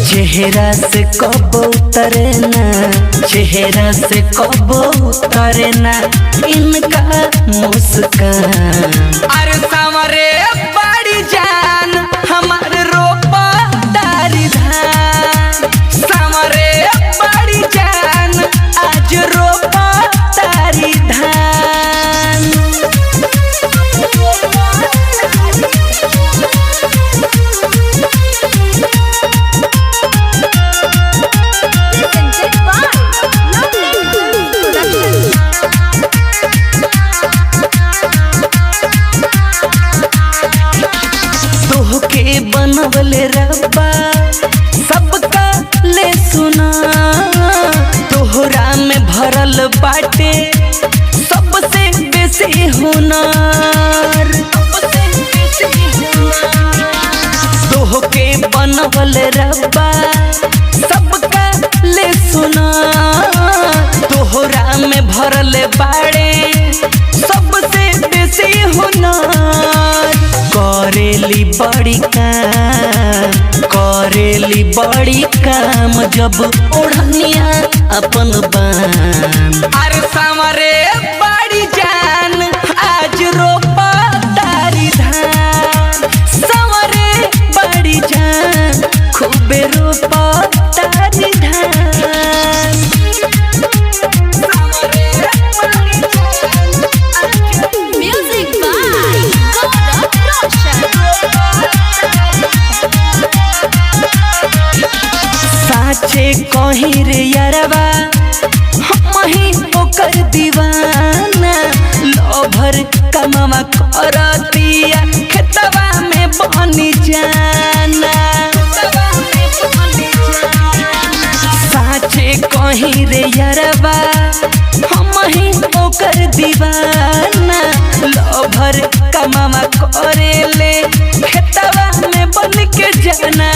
चेहरा से कब उतरे ना, चेहरा से कब उतरे ना इनका मुस्कान। अरे सामरे बड़ी जान हमारे रोपा तारी धान, सामरे बड़ी जान आज रोपा तारी धान। के बनवले रब्बा सबका ले सुना, तोहरा में भरल बाटे सबसे बेसी हुनर। तोह के बनवले रब्बा सबका ले सुना, तोहरा में भरल बाड़े सबसे बेसी हुनर। करेली बड़ी काम, करेली बड़ी काम जब ओढ़निया अपन बान। अरे सामरे बड़ी जान आज रोपा तारी धान, सामरे बड़ी जान खूबे रोपा तारी धान। साचे कहीं रे यारवा हम ही ओकर दीवाना, लोभर कमावा करतिया खेतवा में बनी जाना। साचे कहीं रे यारवा हम ही ओकर दीवाना, लोभर कमावा करेले खेतवा में बन के जाना।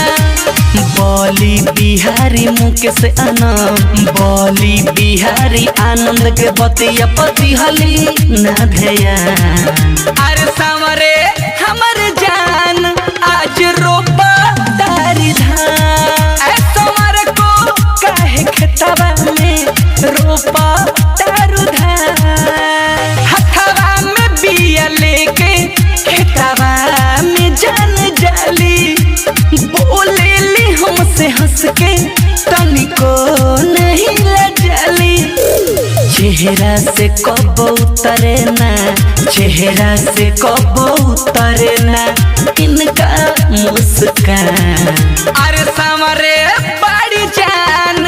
बोली बिहारी मुकेश आनंद, बोली बिहारी आनंद के बतिया पति हली ना ध्यान। अरे सामरे हमर जान आज रोपा तारी धान, ऐसमर को काहे खेतवा में रोपा तारू धान। हथवा में बिया लेके खेतवा में जान जाली, बोलेली हमसे हंस के तनिको नहीं लजाली। चेहरा से कब उतरे ना, चेहरा से कब उतरे ना इनका मुस्कान। अरे सामरे बड़ी जान